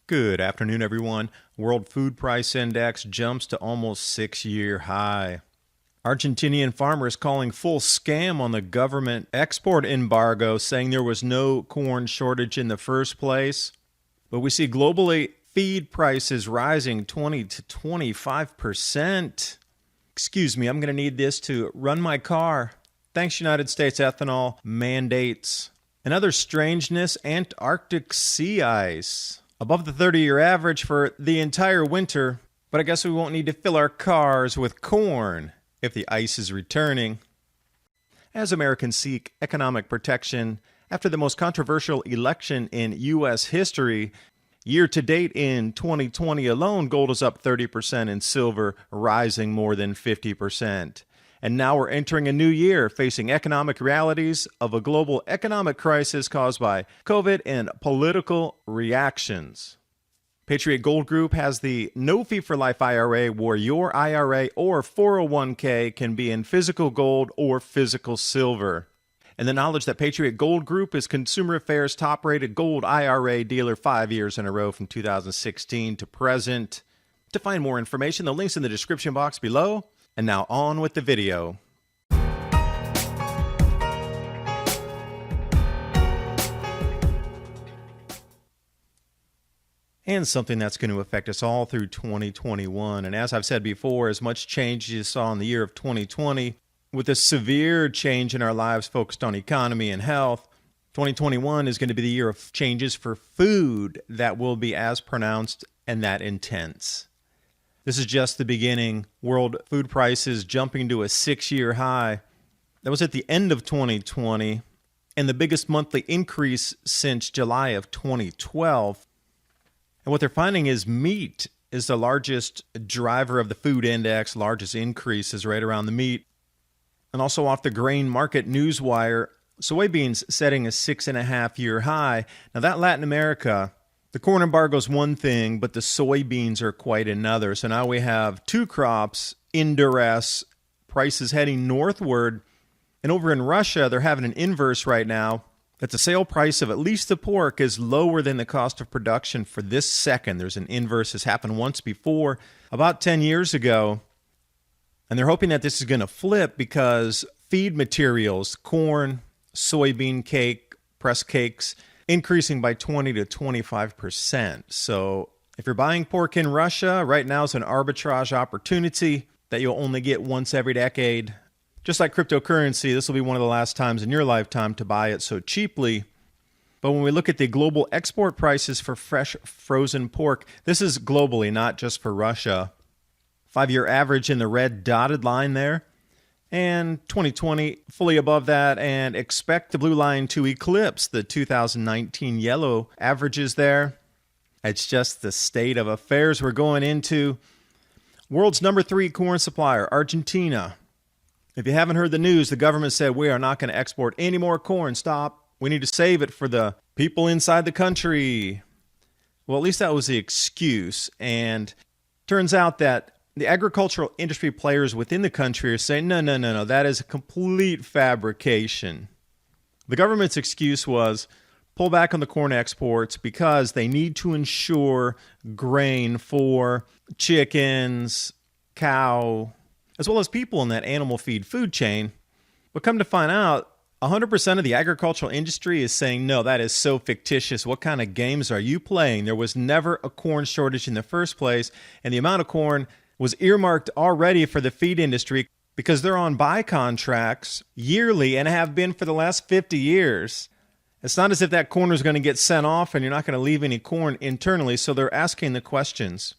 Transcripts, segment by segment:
Good afternoon, everyone. World Food Price Index jumps to almost 6-year high. Argentinian farmers calling full scam on the government export embargo, saying there was no corn shortage in the first place. But we see globally feed prices rising 20 to 25%. Excuse me, I'm going to need this to run my car. Thanks, United States ethanol mandates. Another strangeness, Antarctic sea ice. Above the 30-year average for the entire winter, but I guess we won't need to fill our cars with corn if the ice is returning. As Americans seek economic protection after the most controversial election in U.S. history, year-to-date in 2020 alone, gold is up 30% and silver rising more than 50%. And now we're entering a new year facing economic realities of a global economic crisis caused by COVID and political reactions. Patriot Gold Group has the No Fee for Life IRA, where your IRA or 401k can be in physical gold or physical silver. And the knowledge that Patriot Gold Group is Consumer Affairs' top-rated gold IRA dealer 5 years in a row from 2016 to present. To find more information, the link's in the description box below. And now on with the video. And something that's going to affect us all through 2021. And as I've said before, as much change as you saw in the year of 2020, with a severe change in our lives focused on economy and health, 2021 is going to be the year of changes for food that will be as pronounced and that intense. This is just the beginning. World food prices jumping to a 6-year high. That was at the end of 2020 and the biggest monthly increase since July of 2012. And what they're finding is meat is the largest driver of the food index. Largest increase is right around the meat. And also off the grain market newswire, soybeans setting a 6.5-year high. Now that Latin America, the corn embargo is one thing, but the soybeans are quite another. So now we have two crops in duress, prices heading northward. And over in Russia, they're having an inverse right now, that the sale price of at least the pork is lower than the cost of production for this second. There's an inverse. This happened once before, about 10 years ago. And they're hoping that this is going to flip because feed materials, corn, soybean cake, pressed cakes, increasing by 20 to 25%. So if you're buying pork in Russia, right now is an arbitrage opportunity that you'll only get once every decade. Just like cryptocurrency, this will be one of the last times in your lifetime to buy it so cheaply. But when we look at the global export prices for fresh frozen pork, this is globally, not just for Russia. 5-year average in the red dotted line there. And 2020 fully above that, and expect the blue line to eclipse the 2019 yellow averages there. It's just the state of affairs we're going into. World's number 3 corn supplier, Argentina. If you haven't heard the news, the government said we are not going to export any more corn. Stop. We need to save it for the people inside the country. Well, at least that was the excuse. And turns out that the agricultural industry players within the country are saying, no, that is a complete fabrication. The government's excuse was pull back on the corn exports because they need to ensure grain for chickens, cow, as well as people in that animal feed food chain. But come to find out, 100% of the agricultural industry is saying, no, that is so fictitious. What kind of games are you playing? There was never a corn shortage in the first place, and the amount of corn was earmarked already for the feed industry because they're on buy contracts yearly and have been for the last 50 years. It's not as if that corn is going to get sent off and you're not going to leave any corn internally, so they're asking the questions.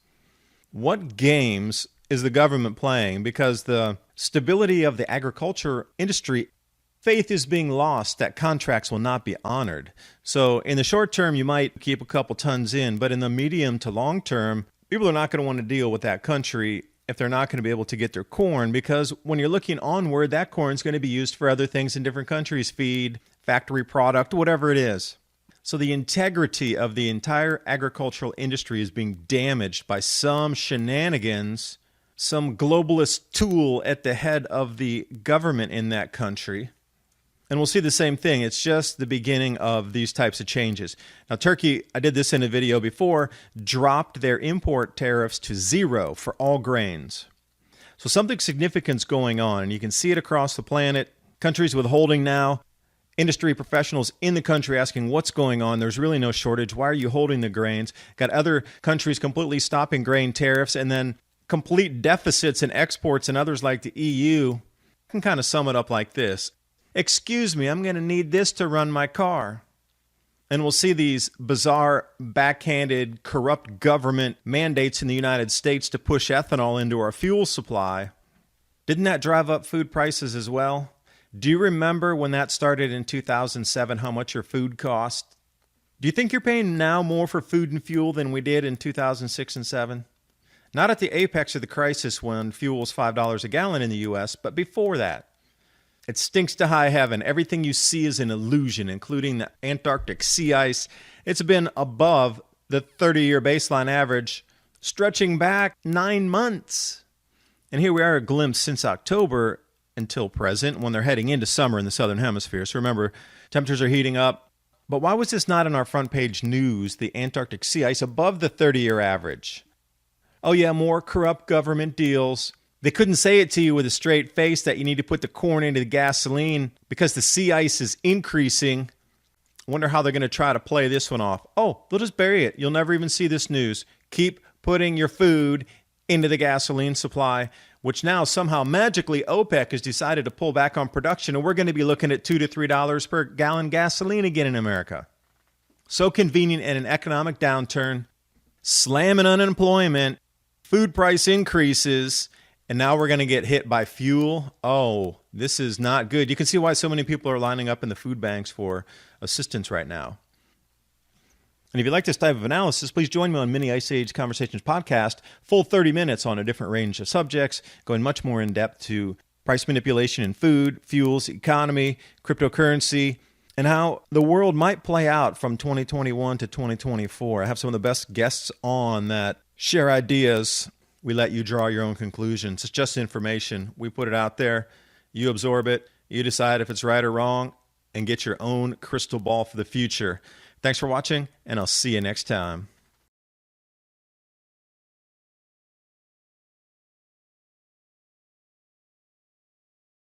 What games is the government playing? Because the stability of the agriculture industry, faith is being lost that contracts will not be honored. So in the short term, you might keep a couple tons in, but in the medium to long term, people are not going to want to deal with that country if they're not going to be able to get their corn, because when you're looking onward, that corn is going to be used for other things in different countries, feed, factory product, whatever it is. So the integrity of the entire agricultural industry is being damaged by some shenanigans, some globalist tool at the head of the government in that country. And we'll see the same thing. It's just the beginning of these types of changes. Now, Turkey, I did this in a video before, dropped their import tariffs to 0 for all grains. So something significant's going on, and you can see it across the planet. Countries withholding now. Industry professionals in the country asking what's going on. There's really no shortage. Why are you holding the grains? Got other countries completely stopping grain tariffs, and then complete deficits in exports, and others like the EU. I can kind of sum it up like this. Excuse me, I'm going to need this to run my car. And we'll see these bizarre, backhanded, corrupt government mandates in the United States to push ethanol into our fuel supply. Didn't that drive up food prices as well? Do you remember when that started in 2007, how much your food cost? Do you think you're paying now more for food and fuel than we did in 2006 and 7? Not at the apex of the crisis when fuel was $5 a gallon in the U.S., but before that. It stinks to high heaven. Everything you see is an illusion, including the Antarctic sea ice. It's been above the 30-year baseline average, stretching back 9 months. And here we are, a glimpse since October until present, when they're heading into summer in the southern hemisphere. So remember, temperatures are heating up. But why was this not in our front page news, the Antarctic sea ice above the 30-year average? Oh yeah, more corrupt government deals. They couldn't say it to you with a straight face that you need to put the corn into the gasoline because the sea ice is increasing. Wonder how they're going to try to play this one off. Oh, they'll just bury it. You'll never even see this news. Keep putting your food into the gasoline supply, which now somehow magically OPEC has decided to pull back on production, and we're going to be looking at $2 to $3 per gallon gasoline again in America. So convenient in an economic downturn, slamming unemployment, food price increases, and now we're going to get hit by fuel. Oh, this is not good. You can see why so many people are lining up in the food banks for assistance right now. And if you like this type of analysis, please join me on Mini Ice Age Conversations podcast, full 30 minutes on a different range of subjects, going much more in depth to price manipulation in food, fuels, economy, cryptocurrency, and how the world might play out from 2021 to 2024. I have some of the best guests on that share ideas. We let you draw your own conclusions. It's just information. We put it out there. You absorb it. You decide if it's right or wrong and get your own crystal ball for the future. Thanks for watching, and I'll see you next time.